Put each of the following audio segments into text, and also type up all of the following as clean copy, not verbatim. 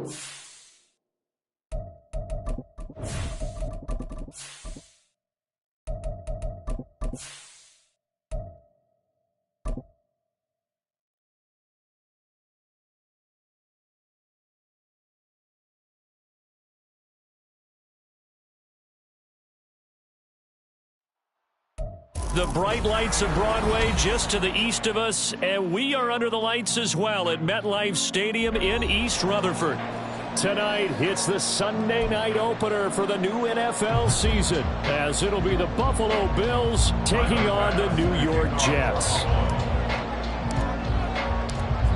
The bright lights of Broadway just to the east of us, and we are under the lights as well at MetLife Stadium in East Rutherford. Tonight, it's the Sunday night opener for the new NFL season, as it'll be the Buffalo Bills taking on the New York Jets.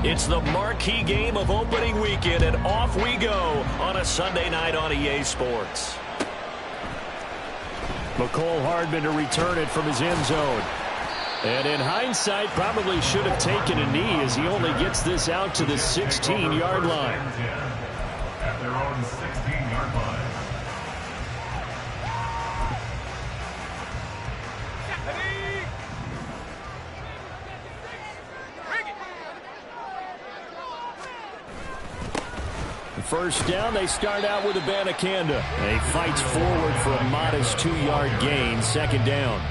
It's the marquee game of opening weekend, and off we go on a Sunday night on EA Sports. McCole Hardman to return it from his end zone. And in hindsight, probably should have taken a knee as he only gets this out to the 16-yard line. At their own 16-yard line. First down, they start out with Abanikanda. He fights forward for a modest 2-yard gain, second down.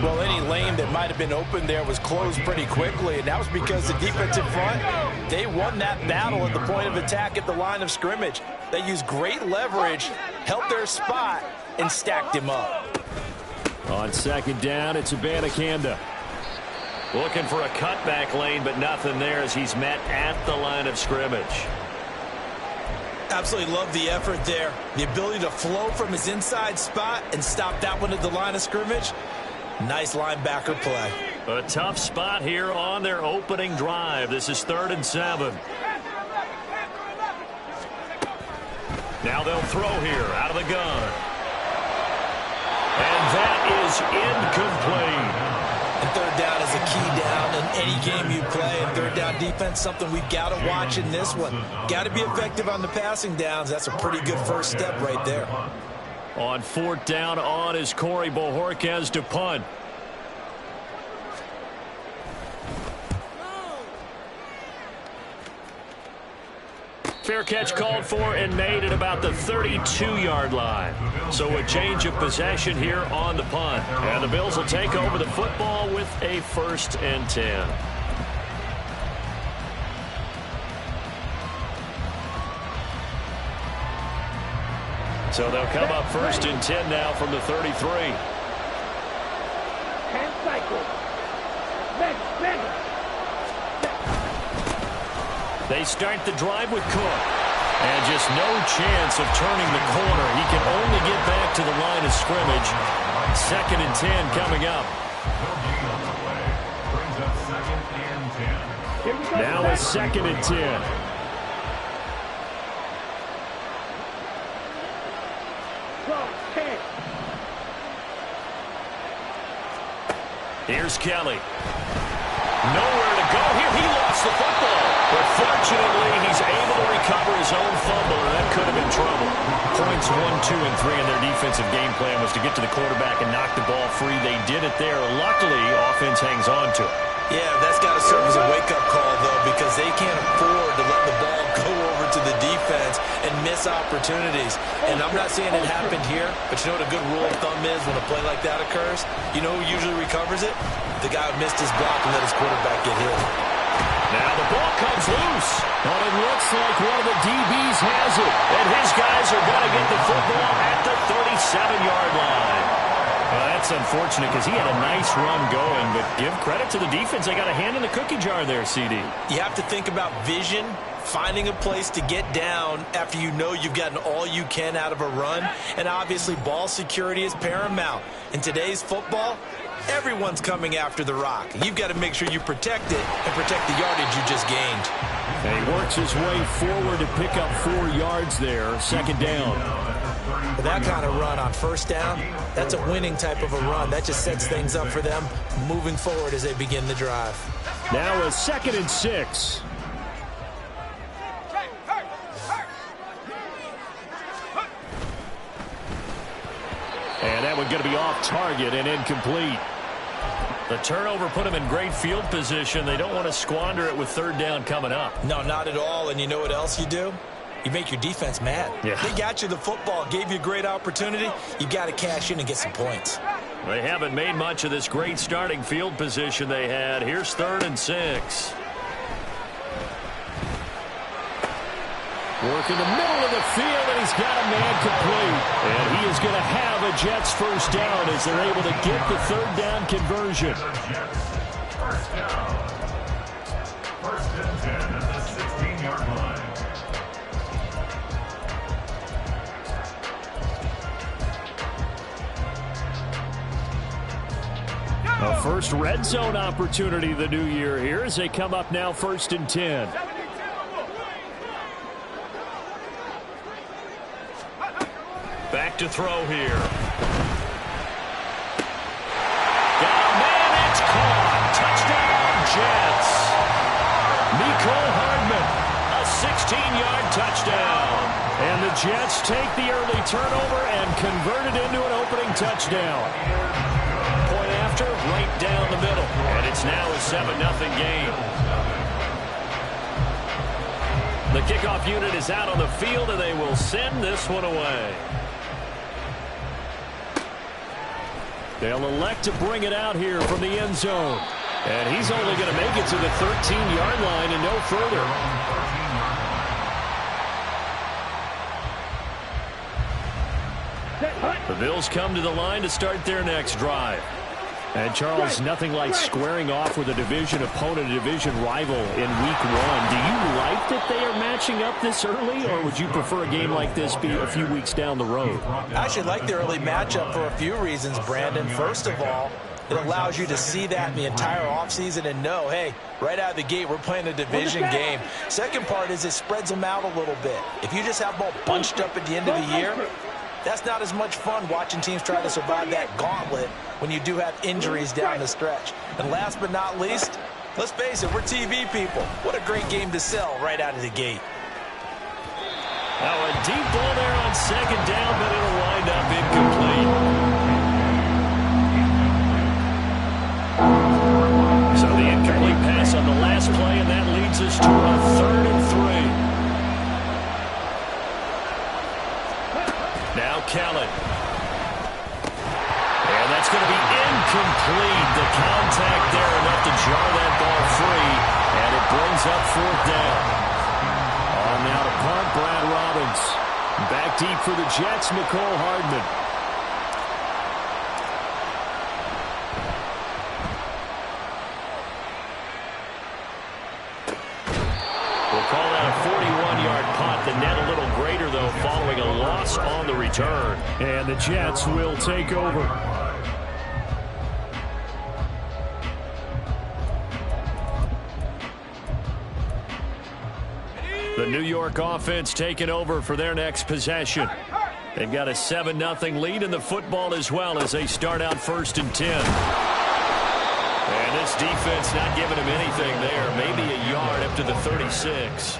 Well, any lane that might have been open there was closed pretty quickly, and that was because the defensive front, they won that battle at the point of attack at the line of scrimmage. They used great leverage, held their spot, and stacked him up. On second down, it's Abanikanda. Looking for a cutback lane, but nothing there as he's met at the line of scrimmage. Absolutely love the effort there. The ability to flow from his inside spot and stop that one at the line of scrimmage. Nice linebacker play. A tough spot here on their opening drive. This is 3rd and 7. Now they'll throw here out of the gun. And that is incomplete. And third down is a key down in any game you play. And third down defense, something we've got to watch in this one. Got to be effective on the passing downs. That's a pretty good first step right there. On 4th down on is Corey Bojorquez to punt. Fair catch called for and made at about the 32-yard line. So a change of possession here on the punt. And the Bills will take over the football with a 1st and 10. So they'll come up 1st and 10 now from the 33. They start the drive with Cook. And just no chance of turning the corner. He can only get back to the line of scrimmage. 2nd and 10 coming up. Now a 2nd and 10. Here's Kelly. Nowhere to go here. He lost the football. But fortunately, he's able to recover his own fumble, and that could have been trouble. Points 1, 2, and 3 in their defensive game plan was to get to the quarterback and knock the ball free. They did it there. Luckily, offense hangs on to it. Yeah, that's got to serve as a wake-up call, though, because they can't afford to let the ball go over to the defense and miss opportunities. And I'm not saying it happened here, but you know what a good rule of thumb is when a play like that occurs? You know who usually recovers it? The guy who missed his block and let his quarterback get hit. Now the ball comes loose. But it looks like one of the DBs has it. And his guys are going to get the football at the 37-yard line. Well, that's unfortunate because he had a nice run going, but give credit to the defense. They got a hand in the cookie jar there, CD. You have to think about vision, finding a place to get down after you know you've gotten all you can out of a run. And obviously ball security is paramount. In today's football, everyone's coming after the rock. You've got to make sure you protect it and protect the yardage you just gained. And he works his way forward to pick up 4 yards there, 2nd down. With that kind of run on 1st down, that's a winning type of a run. That just sets things up for them moving forward as they begin the drive. Now a 2nd and 6. And that one's going to be off target and incomplete. The turnover put them in great field position. They don't want to squander it with 3rd down coming up. No, not at all. And you know what else you do? you make your defense mad. Yeah. They got you the football, gave you a great opportunity. You got to cash in and get some points. They haven't made much of this great starting field position they had. Here's 3rd and 6. Work in the middle of the field, and he's got a man complete. And he is going to have a Jets first down as they're able to get the 3rd down conversion. First down. 1st and 10 at the 16-yard line. A first red zone opportunity the new year here as they come up now 1st and 10. Back to throw here. Got a man, it's caught. Touchdown, Jets. Mecole Hardman, a 16-yard touchdown. And the Jets take the early turnover and convert it into an opening touchdown. Point after, right down the middle. And it's now a 7-0 game. The kickoff unit is out on the field, and they will send this one away. They'll elect to bring it out here from the end zone. And he's only going to make it to the 13-yard line and no further. The Bills come to the line to start their next drive. And, Charles, nothing like squaring off with a division opponent, a division rival in Week 1. Do you like that they are matching up this early, or would you prefer a game like this be a few weeks down the road? I actually like the early matchup for a few reasons, Brandon. First of all, it allows you to see that in the entire offseason and know, hey, right out of the gate, we're playing a division game. Second part is it spreads them out a little bit. If you just have them all bunched up at the end of the year, that's not as much fun watching teams try to survive that gauntlet when you do have injuries down the stretch. And last but not least, let's face it, we're TV people. What a great game to sell right out of the gate. Now a deep ball there on 2nd down, but it'll wind up incomplete. So the incomplete pass on the last play, and that leads us to a 3rd and 3. Now Kellen. And that's going to be incomplete. The contact there enough to jar that ball free. And it brings up 4th down. On now to punt, Brad Robbins. Back deep for the Jets, Mecole Hardman. We'll call that a 41-yard punt. The net a little greater, though, following a loss on the return. And the Jets will take over. The New York offense taking over for their next possession. They've got a 7-0 lead in the football as well as they start out 1st and 10. And this defense not giving him anything there. Maybe a yard up to the 36.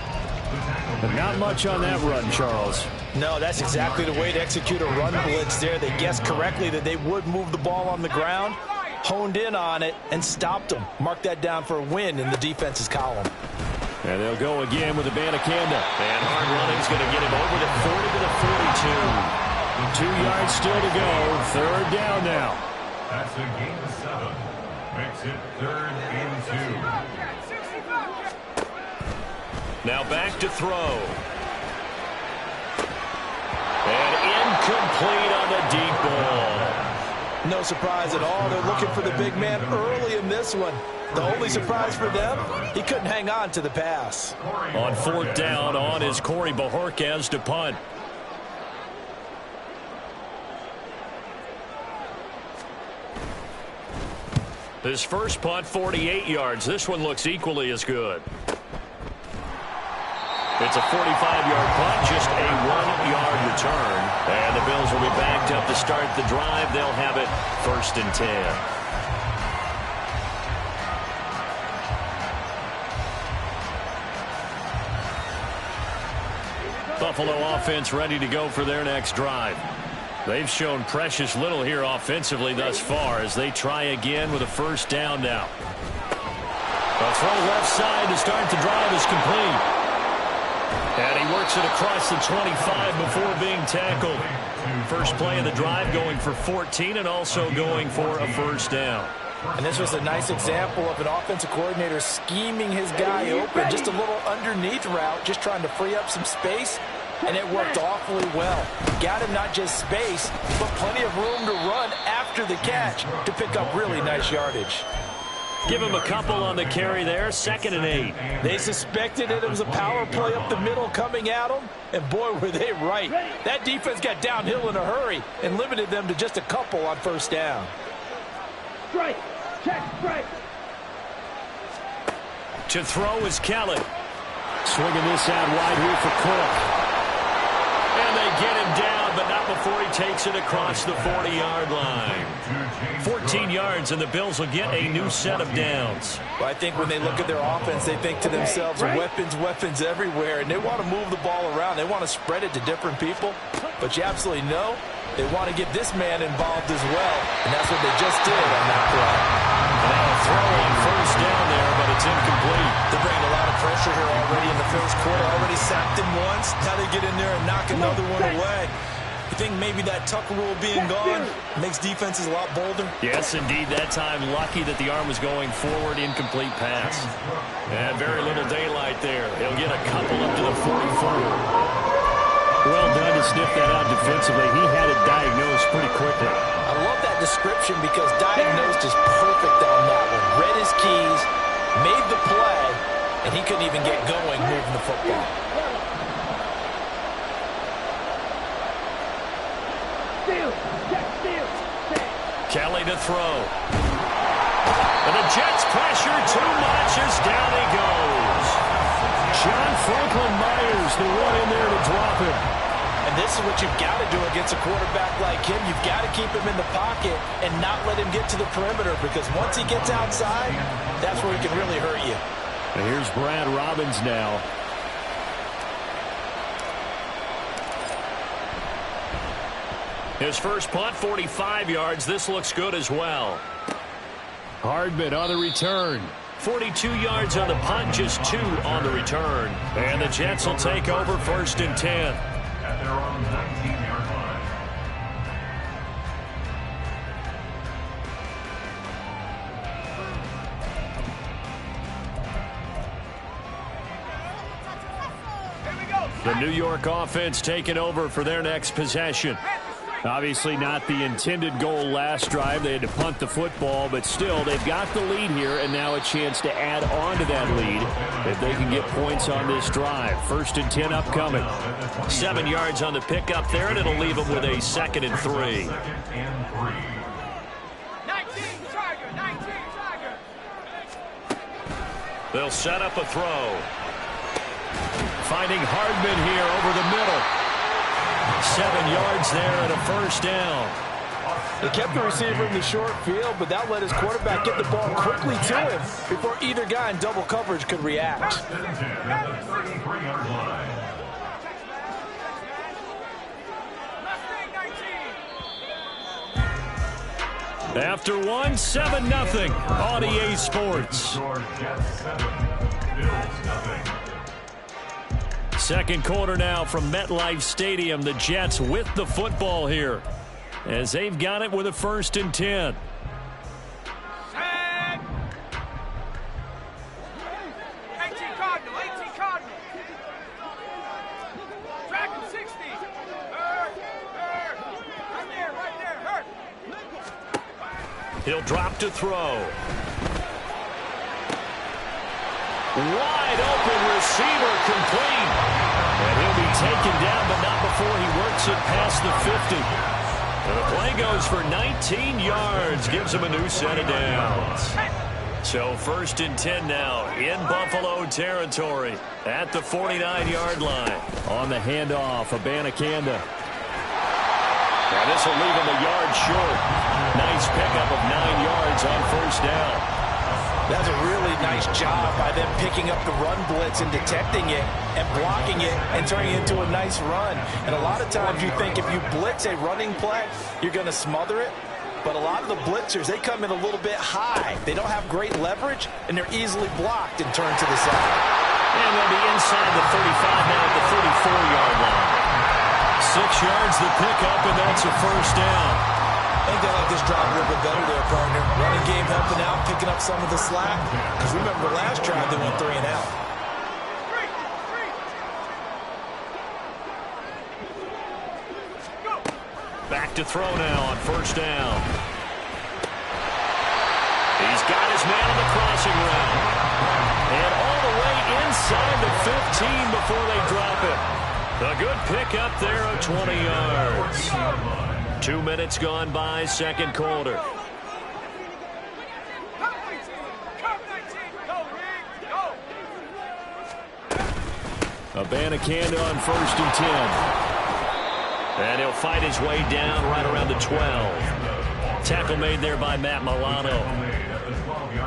But not much on that run, Charles. No, that's exactly the way to execute a run blitz there. They guessed correctly that they would move the ball on the ground, honed in on it, and stopped them. Mark that down for a win in the defense's column. And they'll go again with Abanikanda. And hard running's going to get him over the 40 to the 42. 2 yards still to go. 3rd down now. That's a gain of 7. Makes it 3rd and 2. Now back to throw. And incomplete on the deep ball. No surprise at all. They're looking for the big man early in this one. The only surprise for them, he couldn't hang on to the pass. On 4th down, on is Corey Bojorquez to punt. His first punt, 48 yards. This one looks equally as good. It's a 45-yard punt, just a 1-yard return. And the Bills will be backed up to start the drive. They'll have it 1st and 10. Buffalo offense ready to go for their next drive. They've shown precious little here offensively thus far as they try again with a 1st down now. A throw left side to start the drive is complete. And he works it across the 25 before being tackled. First play of the drive, going for 14 and also going for a first down. And this was a nice example of an offensive coordinator scheming his guy open. Just a little underneath route, just trying to free up some space, and it worked awfully well. Got him not just space, but plenty of room to run after the catch to pick up really nice yardage. Give him a couple on the carry there, 2nd and 8. They suspected it was a power play up the middle coming at them, and boy, were they right. That defense got downhill in a hurry and limited them to just a couple on first down. Strike. Check, strike. To throw is Kelly. Swinging this out wide here for Cook. And they get him down, but not before he takes it across the 40-yard line. 14 yards, and the Bills will get a new set of downs. Well, I think when they look at their offense, they think to themselves, weapons everywhere, and they want to move the ball around. They want to spread it to different people, but you absolutely know they want to get this man involved as well, and that's what they just did on that play. Now a throw on first down there, but it's incomplete. They're bringing a lot of pressure here already in the first quarter. Already sacked him once. Now they get in there and knock another one away. You think maybe that Tucker rule being gone makes defenses a lot bolder? Yes, indeed. That time, lucky that the arm was going forward, incomplete pass. And very little daylight there. He'll get a couple up to the 44. Well done to sniff that out defensively. He had it diagnosed pretty quickly. I love that description because diagnosed is perfect on that one. Read his keys, made the play, and he couldn't even get going moving the football. Kelly to throw. And the Jets pressure too much as down he goes. John Franklin Myers, the one in there to drop him. And this is what you've got to do against a quarterback like him. You've got to keep him in the pocket and not let him get to the perimeter, because once he gets outside, that's where he can really hurt you. And here's Brad Robbins now. His first punt, 45 yards. This looks good as well. Hardman on the return. 42 yards on the punt, just 2 on the return. And the Jets will take over 1st and 10. At their own 19-yard line. The New York offense taking over for their next possession. Obviously not the intended goal last drive. They had to punt the football, but still, they've got the lead here, and now a chance to add on to that lead if they can get points on this drive. 1st and 10 upcoming. 7 yards on the pickup there, and it'll leave them with a 2nd and 3. 19 Tiger. They'll set up a throw. Finding Hardman here over the middle. 7 yards there and a first down. They kept the receiver in the short field, but that let his quarterback get the ball quickly to him before either guy in double coverage could react. 1st and 10 at the 33-yard line. After one, 7-0 on EA Sports. Jets 7, Bills 0. Second quarter now from MetLife Stadium. The Jets with the football here as they've got it with a 1st and 10. 18 Cardinal. Track him 60. Hurt. Right there, hurt. He'll drop to throw. Wide open receiver, complete. And he'll be taken down, but not before he works it past the 50. And the play goes for 19 yards, gives him a new set of downs. So 1st and 10 now in Buffalo territory at the 49-yard line. On the handoff, Abanikanda. And this will leave him a yard short. Nice pickup of 9 yards on 1st down. That's a really nice job by them picking up the run blitz and detecting it and blocking it and turning it into a nice run. And a lot of times you think if you blitz a running play, you're going to smother it. But a lot of the blitzers, they come in a little bit high. They don't have great leverage, and they're easily blocked and turned to the side. And they'll be inside the 35 now at the 44-yard line. 6 yards the pickup, and that's a first down. I think they like this drive a little bit better there, partner. Running game helping out, picking up some of the slack. Because remember, last drive they went 3 and out. Back to throw now on first down. He's got his man on the crossing route. And all the way inside the 15 before they drop it. A good pickup there of 20 yards. 2 minutes gone by, second quarter. Abanikanda on first and 10. And he'll fight his way down right around the 12. Tackle made there by Matt Milano.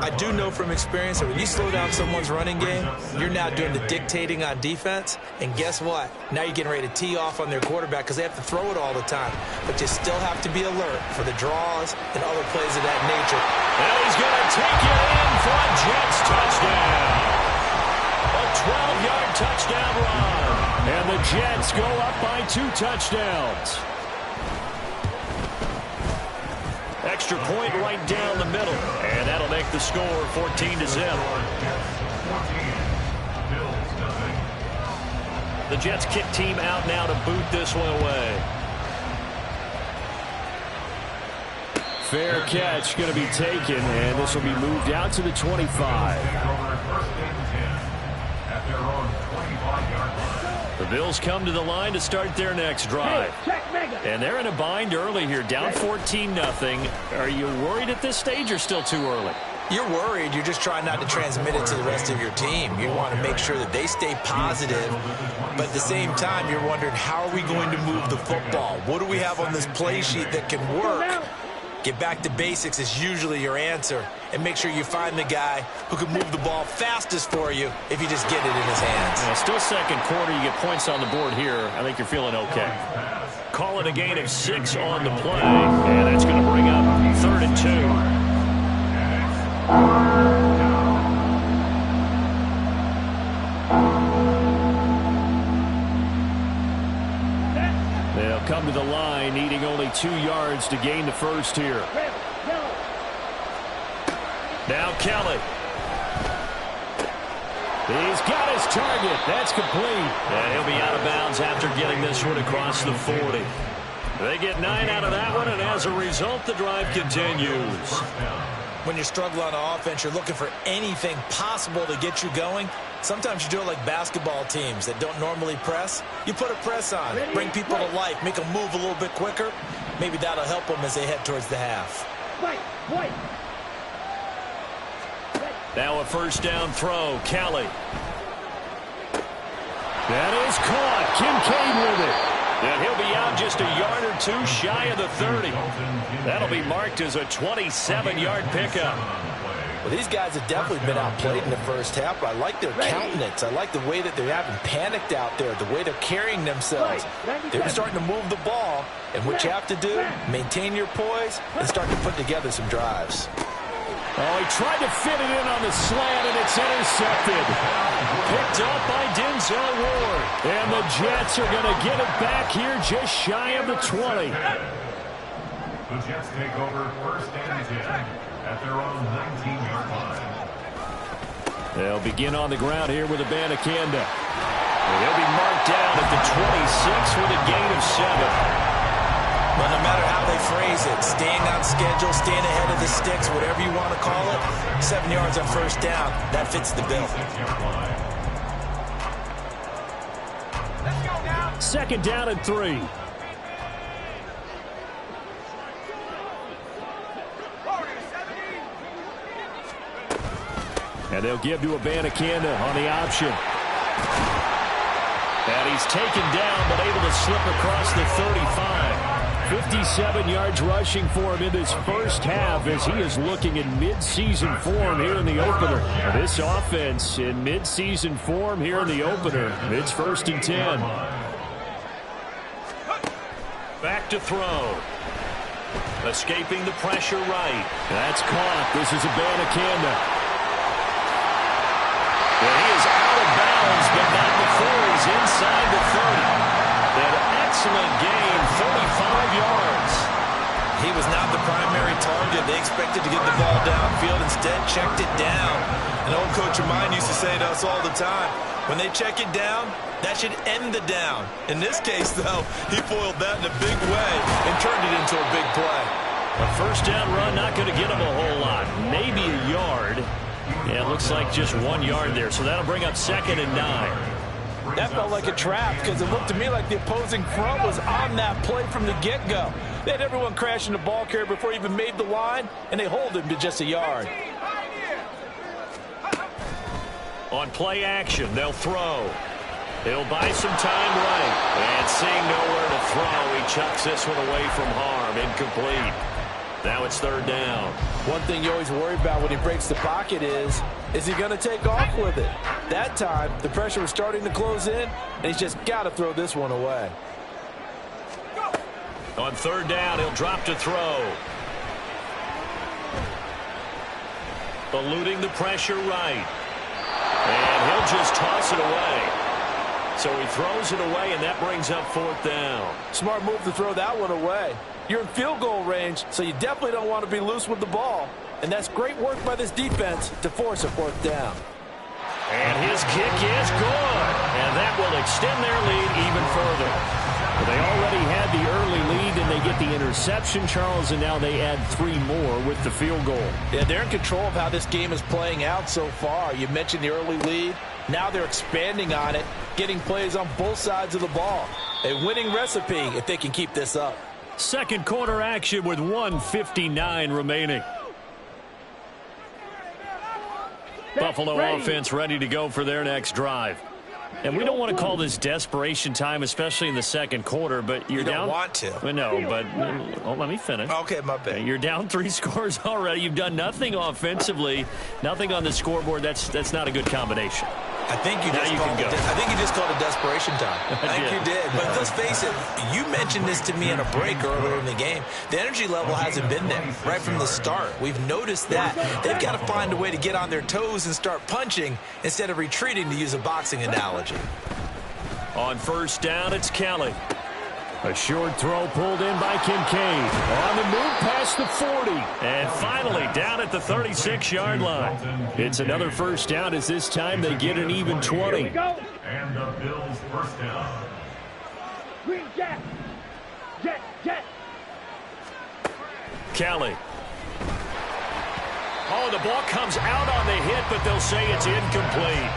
I do know from experience that when you slow down someone's running game, you're now doing the dictating on defense. And guess what? Now you're getting ready to tee off on their quarterback because they have to throw it all the time. But you still have to be alert for the draws and other plays of that nature. And he's going to take it in for a Jets touchdown. A 12-yard touchdown run. And the Jets go up by 2 touchdowns. Extra point right down the middle. And that'll make the score 14-0. The Jets kick team out now to boot this one away. Fair catch going to be taken, and this will be moved out to the 25. The Bills come to the line to start their next drive. And they're in a bind early here, down 14-0. Are you worried at this stage or still too early? You're worried. You're just trying not to transmit it to the rest of your team. You want to make sure that they stay positive. But at the same time, you're wondering, how are we going to move the football? What do we have on this play sheet that can work? Get back to basics is usually your answer. And make sure you find the guy who can move the ball fastest for you if you just get it in his hands. Yeah, still second quarter. You get points on the board here. I think you're feeling okay. Call it a gain of 6 on the play. And that's going to bring up 3rd and 2. They'll come to the line, needing only 2 yards to gain the first here. Now Kelly. He's got his target. That's complete. And he'll be out of bounds after getting this one across the 40. They get 9 out of that one, and as a result, the drive continues. When you struggle on offense, you're looking for anything possible to get you going. Sometimes you do it like basketball teams that don't normally press. You put a press on, bring people to life, make them move a little bit quicker. Maybe that'll help them as they head towards the half. Now a first down throw. Kelly. That is caught. Kincaid with it. And he'll be out just a yard or 2 shy of the 30. That'll be marked as a 27-yard pickup. Well, these guys have definitely been outplayed in the first half, but I like their countenance. I like the way that they're having panicked out there, the way they're carrying themselves. They're starting to move the ball, and what you have to do, maintain your poise and start to put together some drives. Oh, he tried to fit it in on the slant, and it's intercepted. Picked up by Denzel Ward. And the Jets are going to get it back here just shy of the 20. The Jets take over 1st and 10 at their own 19-yard line. They'll begin on the ground here with Abanikanda. He'll be marked down at the 26 with a gain of 7. Well, no matter how they phrase it, staying on schedule, staying ahead of the sticks, whatever you want to call it, 7 yards on first down, that fits the bill. Second down and 3. And they'll give to Abanikanda on the option. And he's taken down, but able to slip across the 35. 57 yards rushing for him in this first half as he is looking in mid-season form here in the opener. This offense in mid-season form here in the opener. It's 1st and 10. Back to throw. Escaping the pressure right. That's caught. This is Abanikanda. He is out of bounds, but not before he's inside the He was not the primary target. They expected to get the ball downfield. Instead, checked it down. An old coach of mine used to say to us all the time, when they check it down, that should end the down. In this case, though, he foiled that in a big way and turned it into a big play. A first down run, not going to get him a whole lot. Maybe a yard. Yeah, it looks like just 1 yard there. So that'll bring up 2nd and 9. That felt like a trap because it looked to me like the opposing front was on that play from the get-go. They had everyone crashing the ball carrier before he even made the line, and they hold him to just a yard. On play action, they'll throw. He'll buy some time right. And seeing nowhere to throw, he chucks this one away from harm. Incomplete. Now it's 3rd down. One thing you always worry about when he breaks the pocket is he going to take off with it? That time, the pressure was starting to close in, and he's just got to throw this one away. On 3rd down, he'll drop to throw. Eluding the pressure right. And he'll just toss it away. So he throws it away, and that brings up 4th down. Smart move to throw that one away. You're in field goal range, so you definitely don't want to be loose with the ball. And that's great work by this defense to force a 4th down. And his kick is good. And that will extend their lead even further. Well, they already had the early lead, and they get the interception, Charles, and now they add 3 more with the field goal. Yeah, they're in control of how this game is playing out so far. You mentioned the early lead. Now they're expanding on it, getting plays on both sides of the ball. A winning recipe if they can keep this up. Second quarter action with 1:59 remaining. Buffalo offense ready to go for their next drive. And we don't want to call this desperation time, especially in the second quarter, but you're You don't down. want to. No, but let me finish. Okay, my bad. You're down 3 scores already. You've done nothing offensively, nothing on the scoreboard. That's not a good combination. I think you just called it desperation time. I think you did. But let's face it, you mentioned this to me in a break earlier in the game. The energy level hasn't been there right from the start. We've noticed that. They've got to find a way to get on their toes and start punching instead of retreating, to use a boxing analogy. On 1st down, it's Kelly. A short throw pulled in by Kincaid. On the move past the 40. And finally down at the 36-yard line. It's another 1st down, as this time they get an even 20. And the Bills' 1st down. Green jet. Jet. Kelly. Oh, the ball comes out on the hit, but they'll say it's incomplete.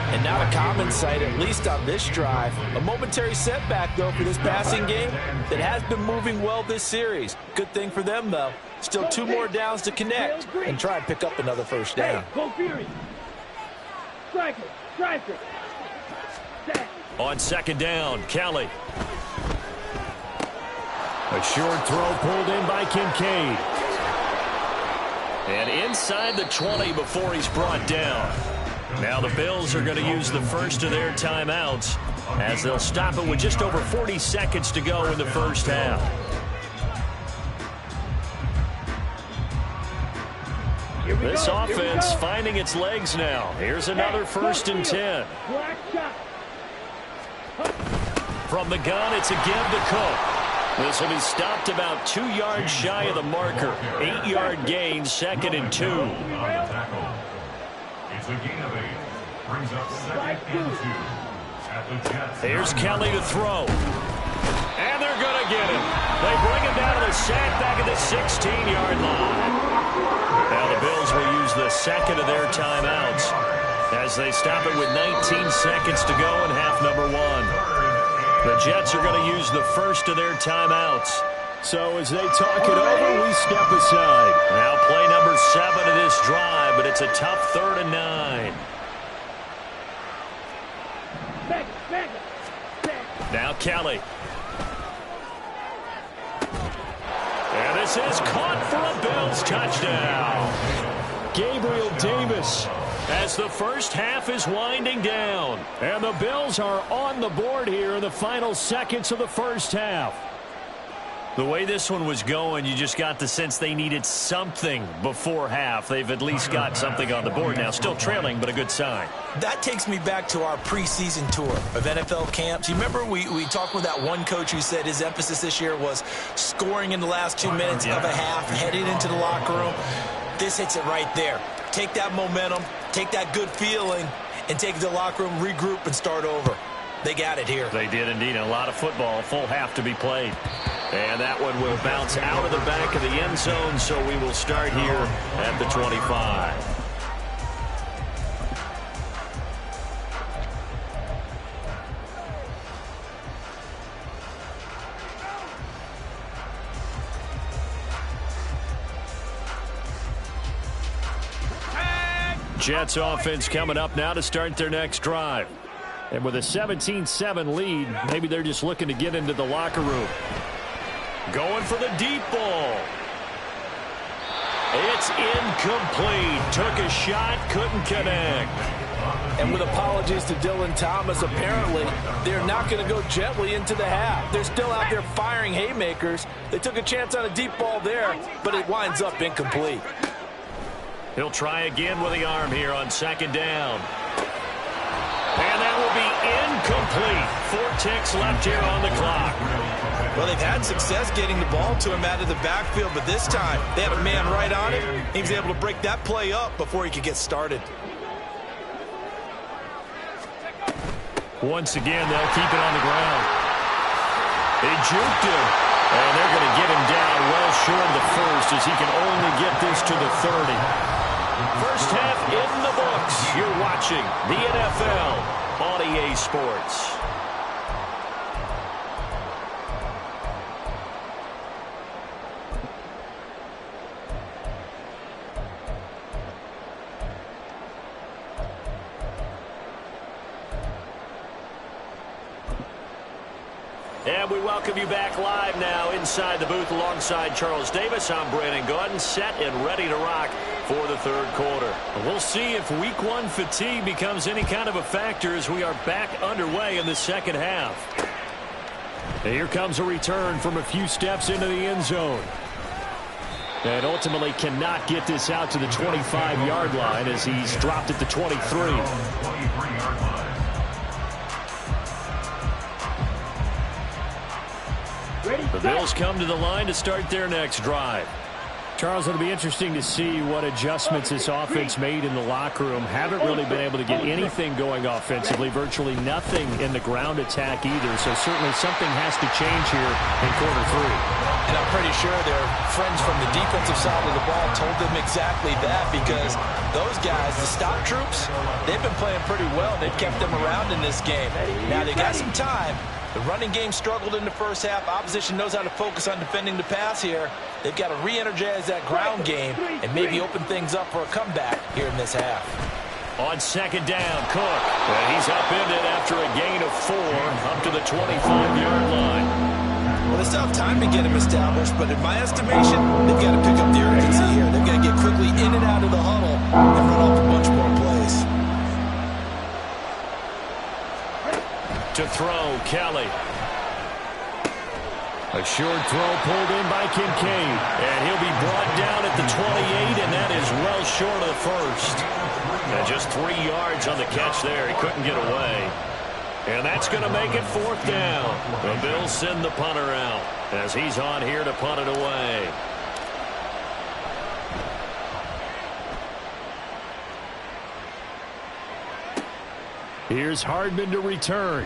And not a common sight, at least on this drive. A momentary setback, though, for this passing game that has been moving well this series. Good thing for them, though. Still 2 more downs to connect and try and pick up another 1st down. Go Fury. Striker. On 2nd down, Kelly. A short throw pulled in by Kincaid. And inside the 20 before he's brought down. Now the Bills are going to use the first of their timeouts as they'll stop it with just over 40 seconds to go in the 1st half. This offense finding its legs now. Here's another 1st and 10. From the gun, it's a give to Cook. This will be stopped about 2 yards shy of the marker. 8-yard gain, 2nd and 2. It's a gain of 8. Brings up 2nd and 2. At the Jets. Here's Kelly to throw. And they're going to get him. They bring him down to the sack back at the 16-yard line. Now the Bills will use the 2nd of their timeouts as they stop it with 19 seconds to go in half number 1. The Jets are going to use the first of their timeouts. So as they talk it over, we step aside. Now play number 7 of this drive, but it's a tough 3rd and 9. Now Kelly. And this is caught for a Bills touchdown. Gabriel Davis as the first half is winding down. And the Bills are on the board here in the final seconds of the first half. The way this one was going, you just got the sense they needed something before half. They've at least got something on the board now. Still trailing, but a good sign. That takes me back to our preseason tour of NFL camps. You remember we talked with that one coach who said his emphasis this year was scoring in the last 2 minutes of a half, heading into the locker room. This hits it right there. Take that momentum, take that good feeling, and take it to the locker room, regroup, and start over. They got it here. They did indeed. A lot of football, full half to be played. And that one will bounce out of the back of the end zone, so we will start here at the 25. Jets offense coming up now to start their next drive. And with a 17-7 lead, maybe they're just looking to get into the locker room. Going for the deep ball. It's incomplete. Took a shot, couldn't connect. And with apologies to Dylan Thomas, apparently they're not going to go gently into the half. They're still out there firing haymakers. They took a chance on a deep ball there, but it winds up incomplete. He'll try again with the arm here on second down. And that will be incomplete. 4 ticks left here on the clock. Well, they've had success getting the ball to him out of the backfield, but this time they had a man right on him. He was able to break that play up before he could get started. Once again, they'll keep it on the ground. They juked him, and they're going to get him down well short of the first as he can only get this to the 30. First half in the books. You're watching the NFL on EA Sports. And we welcome you back live now inside the booth alongside Charles Davis. I'm Brandon Gaudin, set and ready to rock for the third quarter. We'll see if week one fatigue becomes any kind of a factor as we are back underway in the second half. And here comes a return from a few steps into the end zone. And ultimately cannot get this out to the 25-yard line as he's dropped at the 23. The Bills come to the line to start their next drive. Charles, it'll be interesting to see what adjustments this offense made in the locker room. Haven't really been able to get anything going offensively, virtually nothing in the ground attack either. So certainly something has to change here in quarter 3. And I'm pretty sure their friends from the defensive side of the ball told them exactly that, because those guys, the stop troops, they've been playing pretty well. They've kept them around in this game. Now they got some time. The running game struggled in the first half. Opposition knows how to focus on defending the pass here. They've got to re-energize that ground game and maybe open things up for a comeback here in this half. On second down, Cook. And he's upended after a gain of 4 up to the 25-yard line. Well, they still have time to get him established, but in my estimation, they've got to pick up the urgency here. They've got to get quickly in and out of the huddle and run off a bunch more plays. To throw, Kelly. A short throw pulled in by Kincaid. And he'll be brought down at the 28, and that is well short of the first. And just 3 yards on the catch there. He couldn't get away. And that's going to make it 4th down. The Bills send the punter out as he's on here to punt it away. Here's Hardman to return.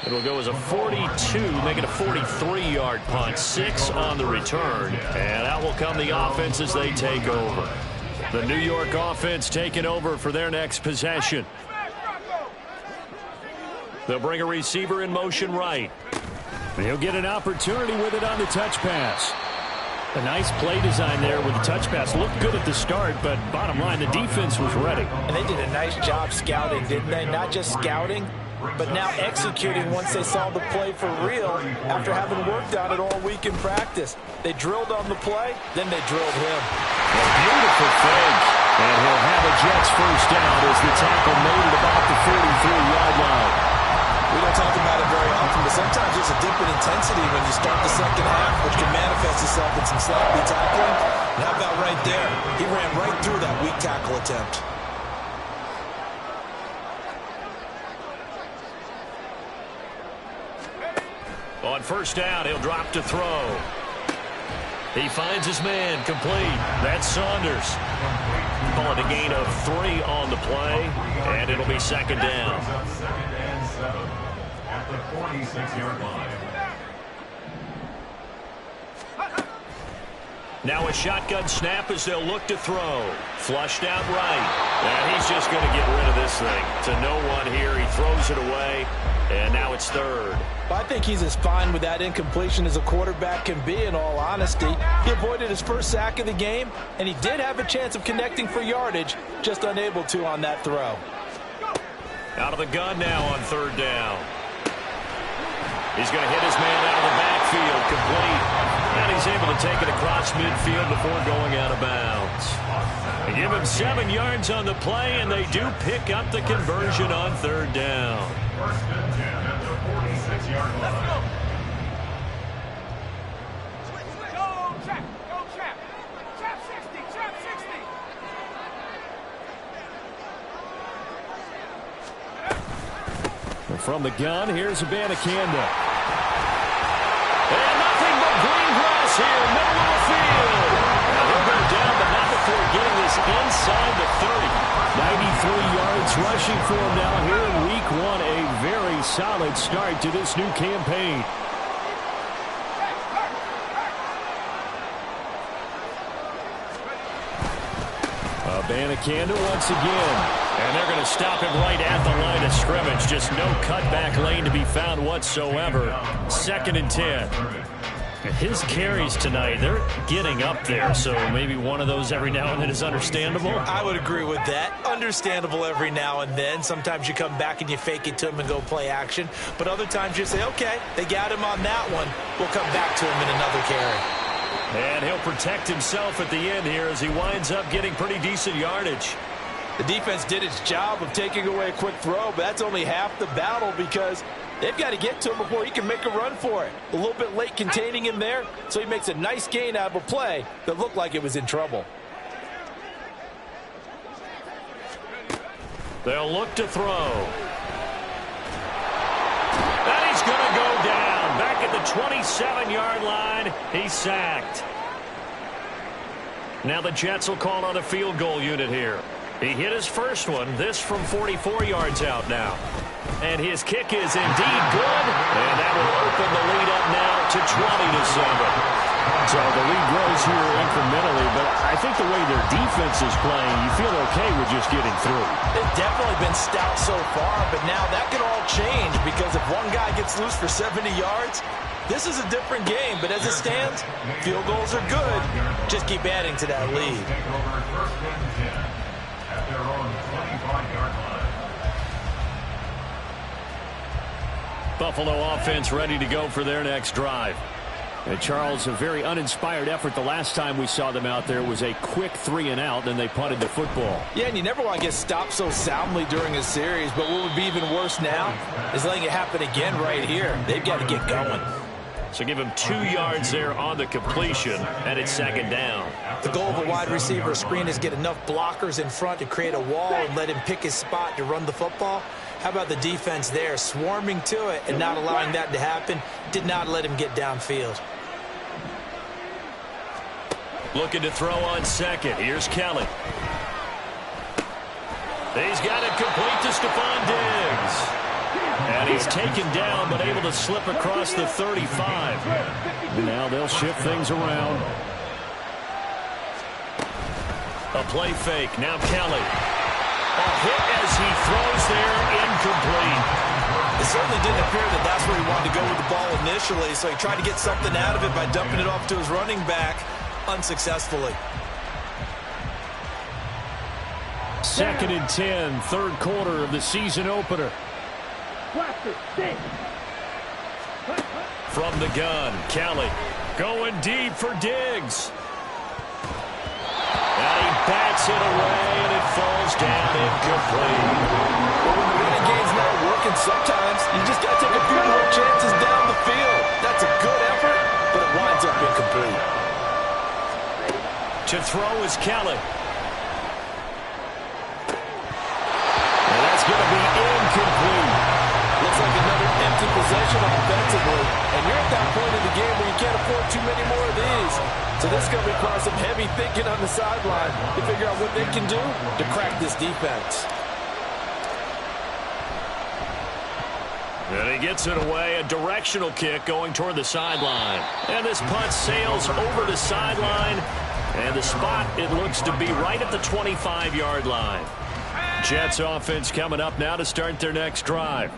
It'll go as a 42, make it a 43-yard punt. 6 on the return. And out will come the offense as they take over. The New York offense taking over for their next possession. They'll bring a receiver in motion right. And he'll get an opportunity with it on the touch pass. A nice play design there with the touch pass. Looked good at the start, but bottom line, the defense was ready. And they did a nice job scouting, didn't they? Not just scouting, but now executing once they saw the play for real after having worked on it all week in practice. They drilled on the play, then they drilled him. A beautiful fake. And he'll have a Jets first down as the tackle made it about the 43-yard line. We don't talk about it very often, but but sometimes there's a dip in intensity when you start the second half, which can manifest itself in some sloppy tackling. And how about right there? He ran right through that weak tackle attempt. On first down, he'll drop to throw. He finds his man, complete. That's Saunders. Call it a gain of 3 on the play, and it'll be second down. Second and 7 at the 46-yard line. Now a shotgun snap as they'll look to throw. Flushed out right. And he's just going to get rid of this thing. To no one here. He throws it away, and now it's third. I think he's as fine with that incompletion as a quarterback can be, in all honesty. He avoided his first sack of the game, and he did have a chance of connecting for yardage, just unable to on that throw. Out of the gun now on third down. He's going to hit his man out of the backfield, complete. And he's able to take it across midfield before going out of bounds. They give him 7 yards on the play, and they do pick up the conversion on third down. First and 10 at the 46-yard line. Go, trap. Go, trap. Trap 60. Trap 60. From the gun, here's Abanikanda. And nothing but green grass here, middle of the field. Now he'll go down, but not before getting this inside the 30. 93 yards rushing for him now here in week 1. A very solid start to this new campaign. Abanikanda once again. And they're going to stop him right at the line of scrimmage. Just no cutback lane to be found whatsoever. Second and 10. His carries tonight, they're getting up there. So maybe one of those every now and then is understandable. I would agree with that. Understandable every now and then. Sometimes you come back and you fake it to him and go play action. But other times you say, okay, they got him on that one. We'll come back to him in another carry. And he'll protect himself at the end here as he winds up getting pretty decent yardage. The defense did its job of taking away a quick throw, but that's only half the battle because they've got to get to him before he can make a run for it. A little bit late containing him there, so he makes a nice gain out of a play that looked like it was in trouble. They'll look to throw. And he's going to go down. Back at the 27-yard line, he's sacked. Now the Jets will call on a field goal unit here. He hit his first one, this from 44 yards out now. And his kick is indeed good. And that will open the lead up now to 20-7. So the lead grows here incrementally, but I think the way their defense is playing, you feel okay with just getting through. They've definitely been stout so far, but now that could all change because if one guy gets loose for 70 yards, this is a different game. But as it stands, field goals are good. Just keep adding to that lead. Take over first and 10 at their own 25-yard line. Buffalo offense ready to go for their next drive. And Charles, a very uninspired effort the last time we saw them out there was a quick 3-and-out, then they punted the football. Yeah, and you never want to get stopped so soundly during a series, but what would be even worse now is letting it happen again right here. They've got to get going. So give him 2 yards there on the completion, and it's second down. The goal of a wide receiver screen is get enough blockers in front to create a wall and let him pick his spot to run the football. How about the defense there, swarming to it and not allowing that to happen? Did not let him get downfield. Looking to throw on second. Here's Kelly. He's got it complete to Stephon Diggs. And he's taken down, but able to slip across the 35. And now they'll shift things around. A play fake. Now Kelly. A hit as he throws there, incomplete. It certainly didn't appear that that's where he wanted to go with the ball initially, so he tried to get something out of it by dumping it off to his running back unsuccessfully. Second and 10, third quarter of the season opener. From the gun, Kelly going deep for Diggs. And he bats it away, and it falls down incomplete. But when the running game's not working, sometimes you just got to take a few more chances down. throw is Kelly. And that's going to be incomplete. Looks like another empty possession offensively. And you're at that point in the game where you can't afford too many more of these. So this is going to require some heavy thinking on the sideline to figure out what they can do to crack this defense. And he gets it away, a directional kick going toward the sideline. And this punt sails over the sideline. And the spot, it looks to be right at the 25-yard line. Jets offense coming up now to start their next drive.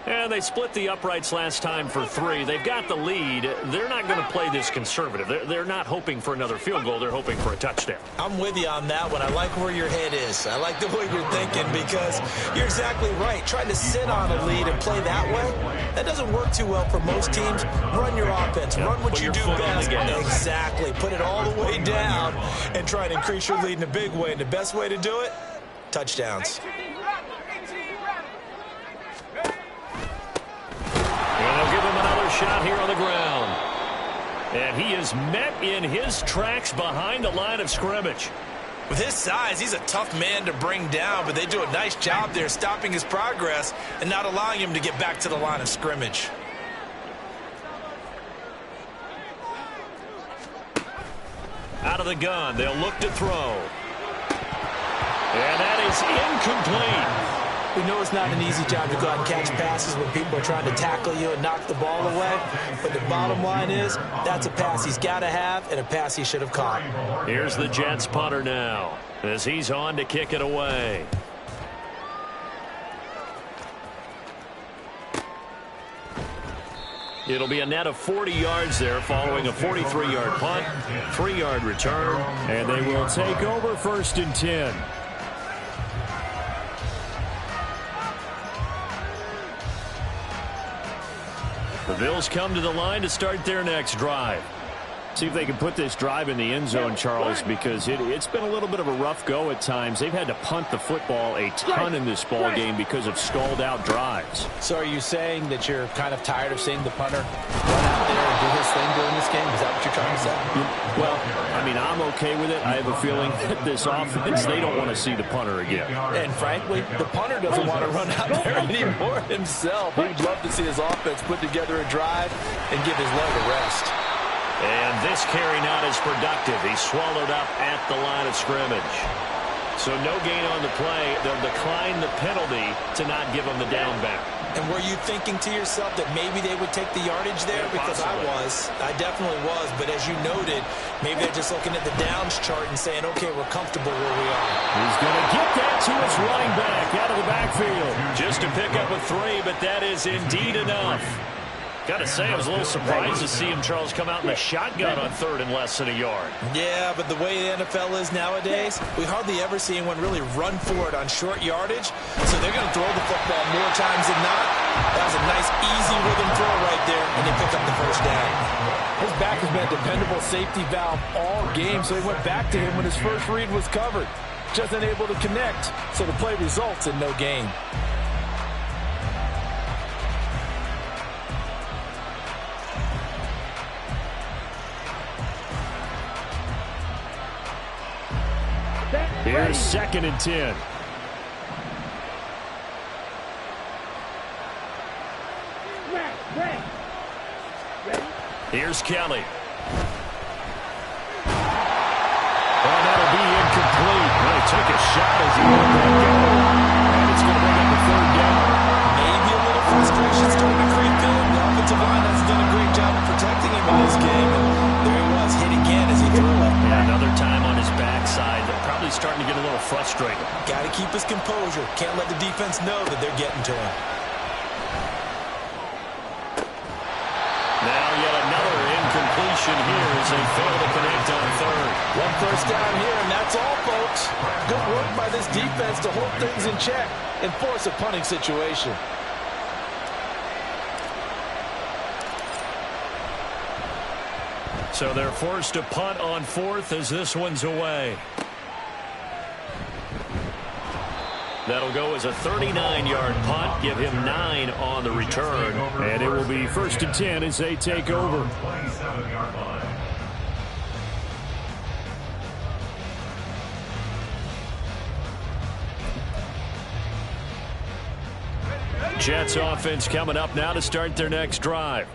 And they split the uprights last time for 3. They've got the lead. They're not going to play this conservative. They're not hoping for another field goal. They're hoping for a touchdown. I'm with you on that one. I like where your head is. I like the way you're thinking because you're exactly right. Trying to sit on a lead and play that way, that doesn't work too well for most teams. Run your offense. Run what you do best. Exactly. Put it all the way down and try and increase your lead in a big way. And the best way to do it, touchdowns. And they'll give him another shot here on the ground. And he is met in his tracks behind the line of scrimmage. With his size, he's a tough man to bring down, but they do a nice job there stopping his progress and not allowing him to get back to the line of scrimmage. Out of the gun, they'll look to throw. And that is incomplete. We know it's not an easy job to go out and catch passes when people are trying to tackle you and knock the ball away. But the bottom line is, that's a pass he's got to have and a pass he should have caught. Here's the Jets punter now as he's on to kick it away. It'll be a net of 40 yards there following a 43-yard punt, 3-yard return, and they will take over 1st and 10. The Bills come to the line to start their next drive. See if they can put this drive in the end zone, Charles, because it's been a little bit of a rough go at times. They've had to punt the football a ton in this ball game because of stalled-out drives. So are you saying that you're kind of tired of seeing the punter run out there and do his thing during this game? Is that what you're trying to say? Well, I mean, I'm okay with it. I have a feeling that this offense, they don't want to see the punter again. And frankly, the punter doesn't want to run out there anymore himself. He'd love to see his offense put together a drive and give his leg a rest. And this carry not as productive. He's swallowed up at the line of scrimmage. So no gain on the play. They'll decline the penalty to not give him the down back. And were you thinking to yourself that maybe they would take the yardage there? Because I was. I definitely was. But as you noted, maybe they're just looking at the downs chart and saying, okay, we're comfortable where we are. He's going to get that to his running back out of the backfield. Just to pick up a 3, but that is indeed enough. Got to say, I was a little surprised to see him, Charles, come out in the shotgun on 3rd and less than a yard. Yeah, but the way the NFL is nowadays, we hardly ever see anyone really run for it on short yardage. So they're going to throw the football more times than not. That was a nice, easy rhythm throw right there, and they pick up the 1st down. His back has been a dependable safety valve all game, so he went back to him when his first read was covered. Just unable to connect, so the play results in no gain. Here's 2nd and 10. Here's Kelly. And that'll be incomplete. Well, he took a shot as he let that go. And it's going to bring up a 3rd down. Maybe a little frustration starting to creep in. The offensive line has done a great job of protecting him in this game. And there he was, hit again as he threw it. Yeah, another time on his backside. They're probably starting to get a little frustrated. Got to keep his composure. Can't let the defense know that they're getting to him. Now yet another incompletion here as they fail to connect on 3rd. 1 first down here, and that's all, folks. Good work by this defense to hold things in check and force a punting situation. So they're forced to punt on 4th as this one's away. That'll go as a 39-yard punt, give him 9 on the return, and it will be 1st and 10 as they take over. Jets offense coming up now to start their next drive.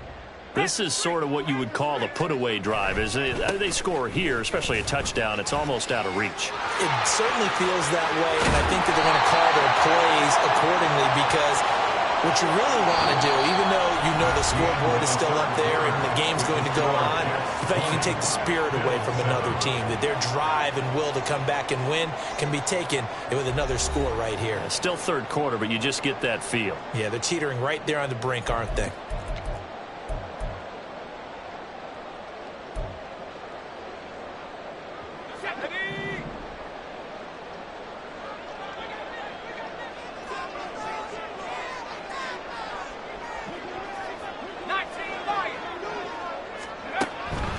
This is sort of what you would call a put-away drive. As they score here, especially a touchdown, it's almost out of reach. It certainly feels that way, and I think that they're going to call their plays accordingly, because what you really want to do, even though you know the scoreboard is still up there and the game's going to go on, in fact, you can take the spirit away from another team, that their drive and will to come back and win can be taken with another score right here. It's still third quarter, but you just get that feel. Yeah, they're teetering right there on the brink, aren't they?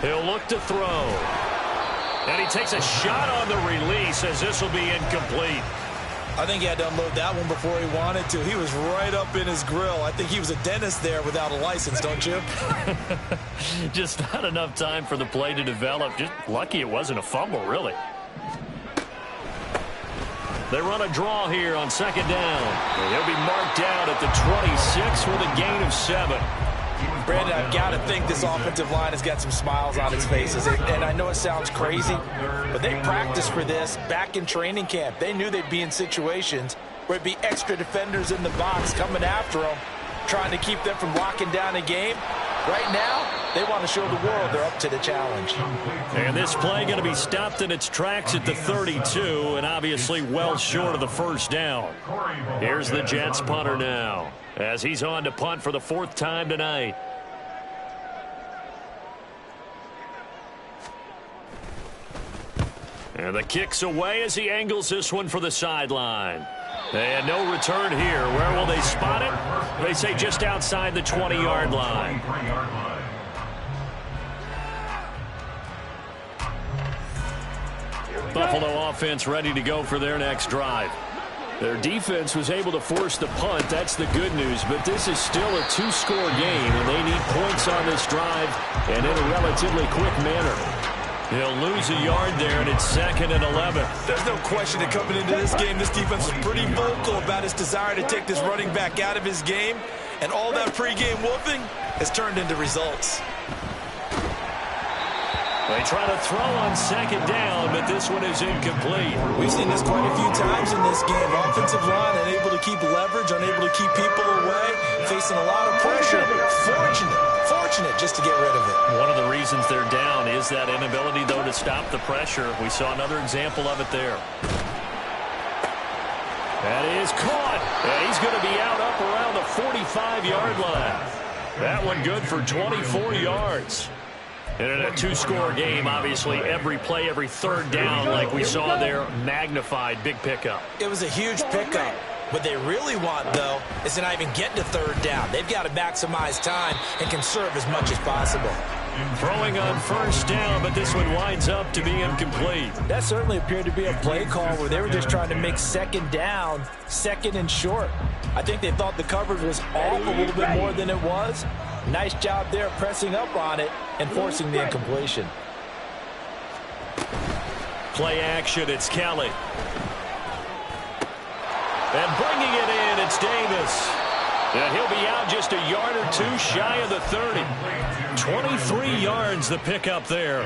He'll look to throw. And he takes a shot on the release as this will be incomplete. I think he had to unload that one before he wanted to. He was right up in his grill. I think he was a dentist there without a license, don't you? Just not enough time for the play to develop. Just lucky it wasn't a fumble, really. They run a draw here on second down. And he'll be marked down at the 26 with a gain of 7. Brandon, I've got to think this offensive line has got some smiles on its faces. And I know it sounds crazy, but they practiced for this back in training camp. They knew they'd be in situations where it'd be extra defenders in the box coming after them, trying to keep them from locking down a game. Right now, they want to show the world they're up to the challenge. And this play going to be stopped in its tracks at the 32, and obviously well short of the first down. Here's the Jets punter now, as he's on to punt for the 4th time tonight. And the kick's away as he angles this one for the sideline. And no return here. Where will they spot it? They say just outside the 20-yard line. Buffalo offense ready to go for their next drive. Their defense was able to force the punt. That's the good news. But this is still a 2-score game, and they need points on this drive and in a relatively quick manner. He'll lose a yard there, and it's 2nd and 11. There's no question that coming into this game, this defense was pretty vocal about his desire to take this running back out of his game, and all that pregame whooping has turned into results. They try to throw on second down, but this one is incomplete. We've seen this quite a few times in this game. Offensive line unable to keep leverage, unable to keep people away, facing a lot of pressure. Fortunate just to get rid of it. One of the reasons they're down is that inability, though, to stop the pressure. We saw another example of it there. That is caught, and he's going to be out up around the 45-yard line. That one good for 24 yards. And in a 2-score game, obviously, every play, every third down, like we saw there, magnified, big pickup. It was a huge pickup. What they really want, though, is to not even get to third down. They've got to maximize time and conserve as much as possible. Throwing on first down, but this one winds up to be incomplete. That certainly appeared to be a play call where they were just trying to make second down, second and short. I think they thought the coverage was off a little bit more than it was. Nice job there pressing up on it and forcing the incompletion. Play action, it's Kelly. And bringing it in, it's Davis. And he'll be out just a yard or two shy of the 30. 23 yards the pickup there.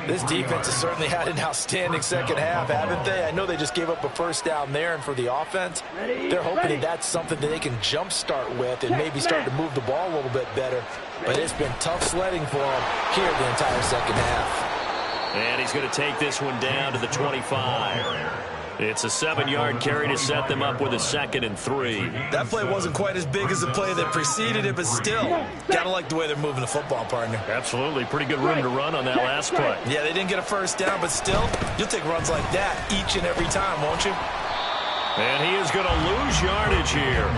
This defense has certainly had an outstanding second half, haven't they? I know they just gave up a first down there, and for the offense, they're hoping that that's something that they can jumpstart with and maybe start to move the ball a little bit better. But it's been tough sledding for them here the entire second half. And he's going to take this one down to the 25. It's a 7-yard carry to set them up with a 2nd and 3. That play wasn't quite as big as the play that preceded it, but still, gotta like the way they're moving the football, partner. Absolutely. Pretty good room to run on that last play. Yeah, they didn't get a first down, but still, you'll take runs like that each and every time, won't you? And he is going to lose yardage here.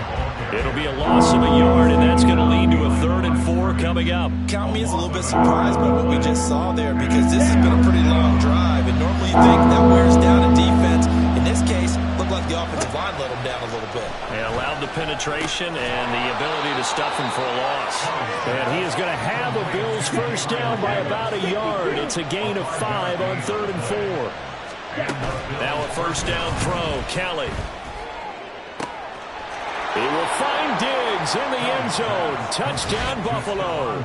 It'll be a loss of a yard, and that's going to lead to a 3rd and 4 coming up. Count me as a little bit surprised by what we just saw there, because this has been a pretty long drive, and normally you think that wears down a defense. In this case, looked like the offensive line let him down a little bit. And allowed the penetration and the ability to stuff him for a loss. And he is going to have a Bills first down by about a yard. It's a gain of 5 on 3rd and 4. Now a first down throw, Kelly. He will find Diggs in the end zone. Touchdown, Buffalo.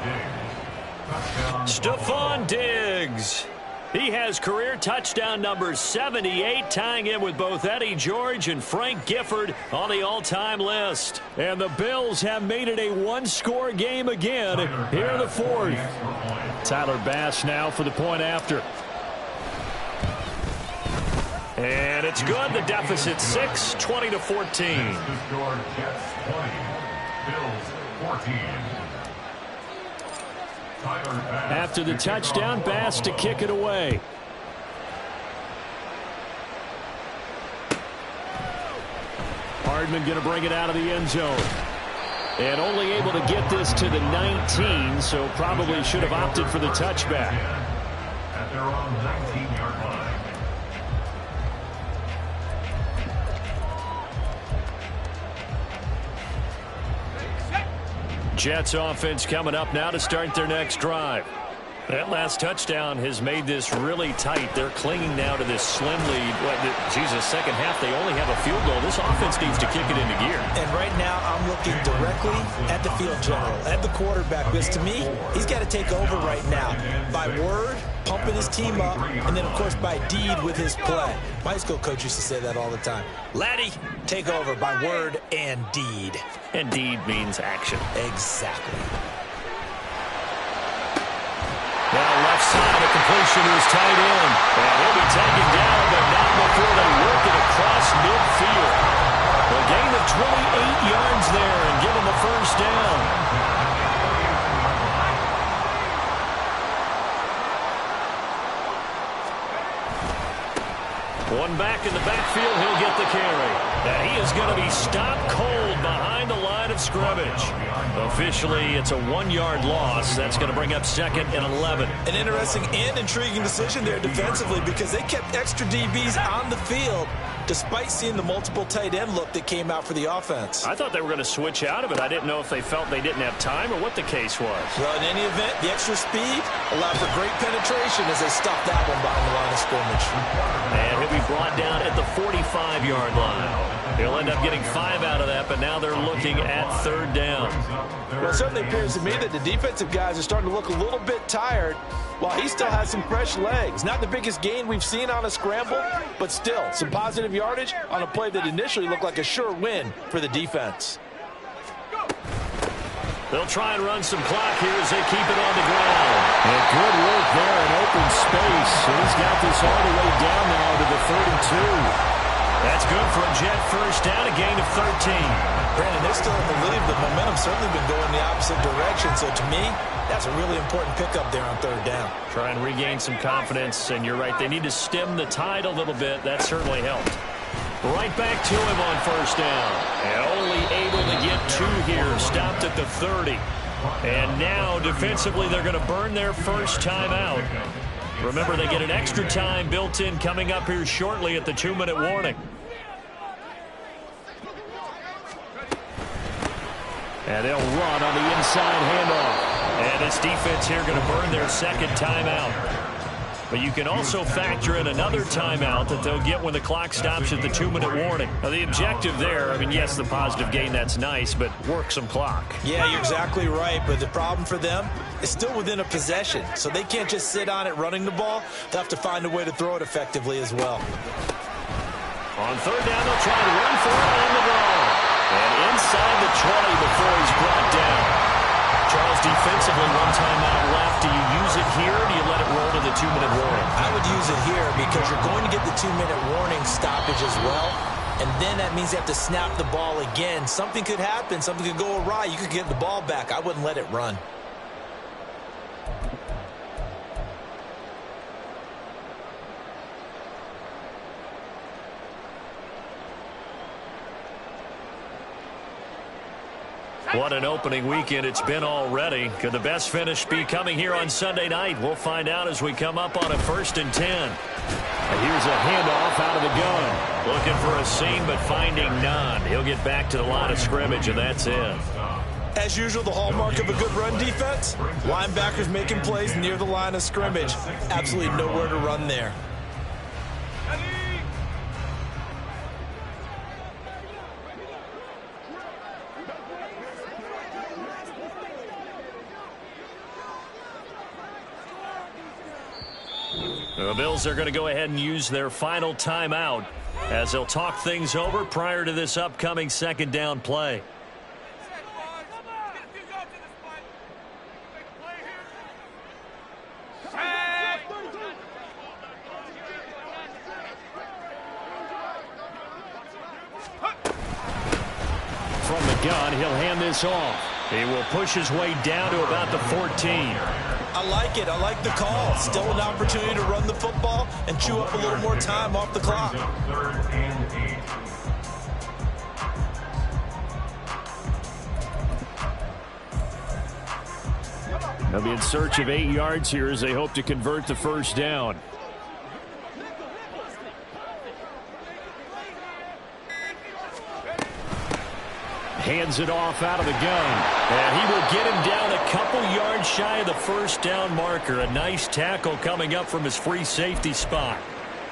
Stephon Diggs. He has career touchdown number 78, tying in with both Eddie George and Frank Gifford on the all-time list. And the Bills have made it a one-score game again here in the fourth. Tyler Bass now for the point after. And it's good. The deficit 6, 20-14. After the touchdown, Bass to kick it away. Hardman going to bring it out of the end zone. And only able to get this to the 19, so probably should have opted for the touchback. At their own 19-yard line. Jets offense coming up now to start their next drive. That last touchdown has made this really tight. They're clinging now to this slim lead. Jesus, second half, they only have a field goal. This offense needs to kick it into gear. And right now, I'm looking directly at the field general, at the quarterback, because to me, he's got to take over right now. By word, pumping his team up, and then, of course, by deed with his play. My high school coach used to say that all the time. Laddie, take over by word and deed. And deed means action. Exactly. Now left side, a completion to his tight end. And he'll be taken down, but not before they work it across midfield. A gain of 28 yards there and give him the first down. One back in the backfield, he'll get the carry. And he is going to be stopped cold behind the line of scrimmage. Officially, it's a 1-yard loss. That's going to bring up second and 11. An interesting and intriguing decision there defensively because they kept extra DBs on the field despite seeing the multiple tight end look that came out for the offense. I thought they were going to switch out of it. I didn't know if they felt they didn't have time or what the case was. Well, in any event, the extra speed allowed for great penetration as they stopped that one behind the line of scrimmage. And he'll be brought down at the 45-yard line. He'll end up getting 5 out of that, but now they're looking at third down. Well, it certainly appears to me that the defensive guys are starting to look a little bit tired while he still has some fresh legs. Not the biggest gain we've seen on a scramble, but still some positive yardage on a play that initially looked like a sure win for the defense. They'll try and run some clock here as they keep it on the ground. And good work there in open space. He's got this all the way down now to the 32. That's good for a Jet first down, a gain of 13. Brandon, they're still in the lead. The momentum's certainly been going the opposite direction. So to me, that's a really important pickup there on third down. Try and regain some confidence, and you're right. They need to stem the tide a little bit. That certainly helped. Right back to him on first down. And only able to get 2 here. Stopped at the 30. And now, defensively, they're going to burn their first time out. Remember, they get an extra time built in coming up here shortly at the 2-minute warning. And they'll run on the inside handoff. And this defense here going to burn their second timeout. But you can also factor in another timeout that they'll get when the clock stops at the 2-minute warning. Now, the objective there, I mean, yes, the positive gain, that's nice, but work some clock. Yeah, you're exactly right. But the problem for them is still within a possession. So they can't just sit on it running the ball. They'll have to find a way to throw it effectively as well. On third down, they'll try to run for it on the ball. And inside the 20 before he's brought down. Charles, defensively, 1 timeout left. Do you use it here, or do you let it roll to the 2-minute warning? I would use it here because you're going to get the 2-minute warning stoppage as well. And then that means you have to snap the ball again. Something could happen. Something could go awry. You could get the ball back. I wouldn't let it run. What an opening weekend it's been already. Could the best finish be coming here on Sunday night? We'll find out as we come up on a 1st and 10. And here's a handoff out of the gun. Looking for a seam, but finding none. He'll get back to the line of scrimmage, and that's it. As usual, the hallmark of a good run defense, linebackers making plays near the line of scrimmage. Absolutely nowhere to run there. The Bills are going to go ahead and use their final timeout as they'll talk things over prior to this upcoming second down play. From the gun, he'll hand this off. He will push his way down to about the 14. I like it. I like the call. Still an opportunity to run the football and chew up a little more time off the clock. They'll be in search of 8 yards here as they hope to convert the first down. Hands it off out of the gun. And he will get him down a couple yards shy of the first down marker. A nice tackle coming up from his free safety spot.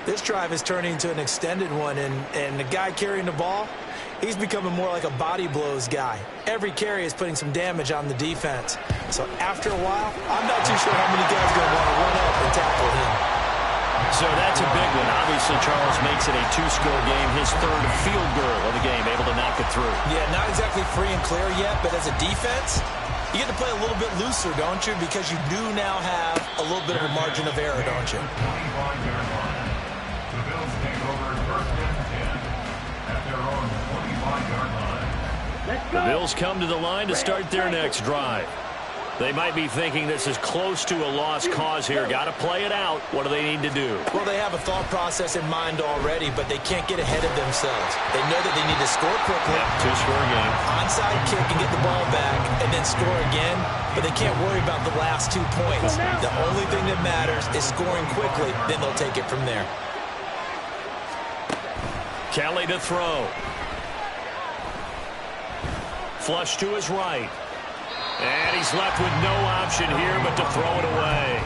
This drive is turning into an extended one, and the guy carrying the ball, he's becoming more like a body blows guy. Every carry is putting some damage on the defense. So after a while, I'm not too sure how many guys are going to want to run up and tackle him. So that's a big one. Obviously, Charles makes it a 2-score game. His third field goal of the game, able to knock it through. Yeah, not exactly free and clear yet, but as a defense, you get to play a little bit looser, don't you? Because you do now have a little bit of a margin of error, don't you? The Bills take over first and 10 at their own 25-yard line. The Bills come to the line to start their next drive. They might be thinking this is close to a lost cause here. Got to play it out. What do they need to do? Well, they have a thought process in mind already, but they can't get ahead of themselves. They know that they need to score quickly. Yeah, 2-score game. Onside kick and get the ball back and then score again, but they can't worry about the last 2 points. The only thing that matters is scoring quickly, then they'll take it from there. Kelly to throw. Flush to his right. And he's left with no option here but to throw it away.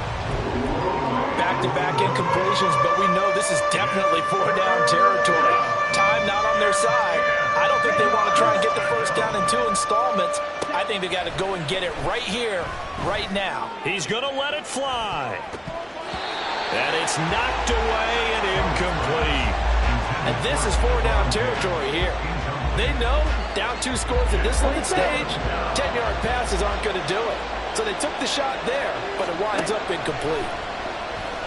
Back-to-back incompletions, but we know this is definitely 4-down territory. Time not on their side. I don't think they want to try and get the first down in 2 installments. I think they got to go and get it right here, right now. He's going to let it fly. And it's knocked away and incomplete. And this is 4-down territory here. They know down 2 scores at this late stage, 10-yard passes aren't going to do it. So they took the shot there, but it winds up incomplete.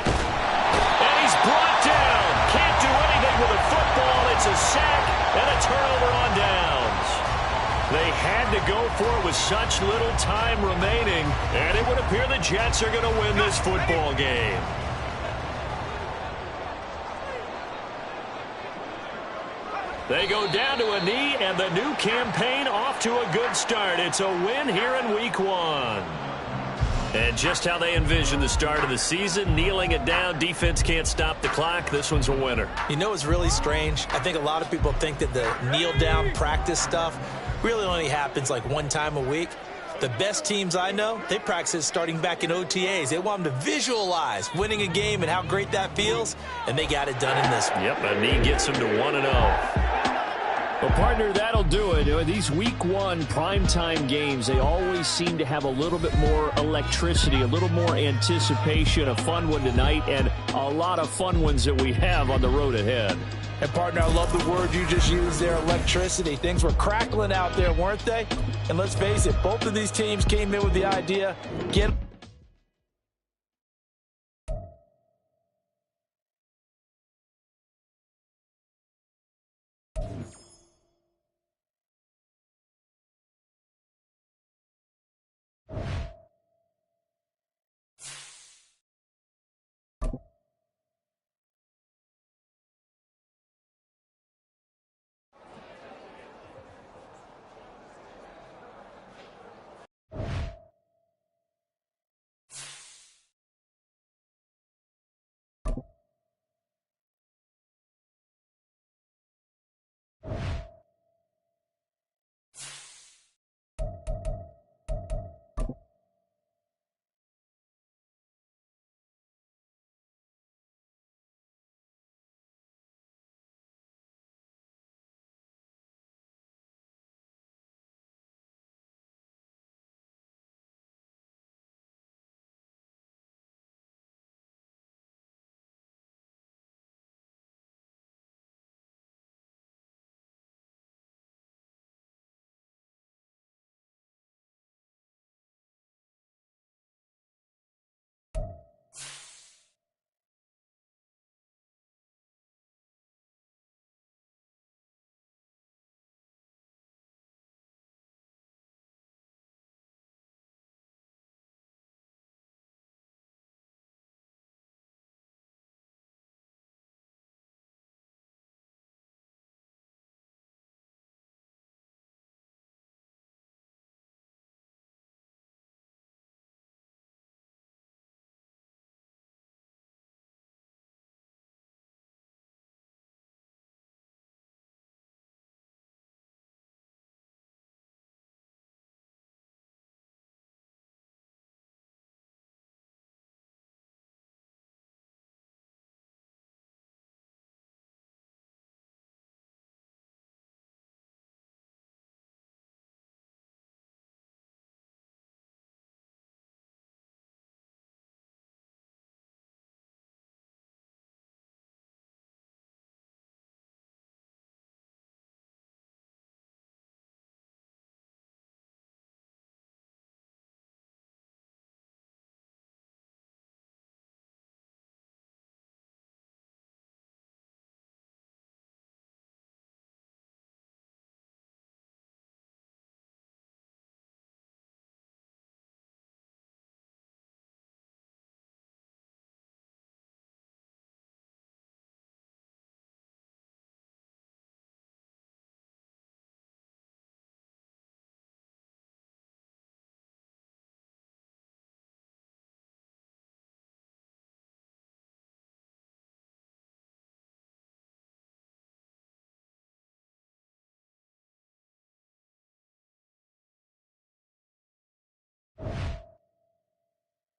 And he's brought down. Can't do anything with a football. It's a sack and a turnover on downs. They had to go for it with such little time remaining, and it would appear the Jets are going to win this football game. They go down to a knee, and the new campaign off to a good start. It's a win here in Week 1. And just how they envision the start of the season, kneeling it down, defense can't stop the clock. This one's a winner. You know what's really strange? I think a lot of people think that the kneel-down practice stuff really only happens like 1 time a week. The best teams I know, they practice starting back in OTAs. They want them to visualize winning a game and how great that feels, and they got it done in this one. Yep, a knee gets them to 1-0. Well, partner, that'll do it. These Week 1 primetime games, they always seem to have a little bit more electricity, a little more anticipation. A fun one tonight, and a lot of fun ones that we have on the road ahead. And, partner, I love the word you just used there, electricity. Things were crackling out there, weren't they? And let's face it, both of these teams came in with the idea, get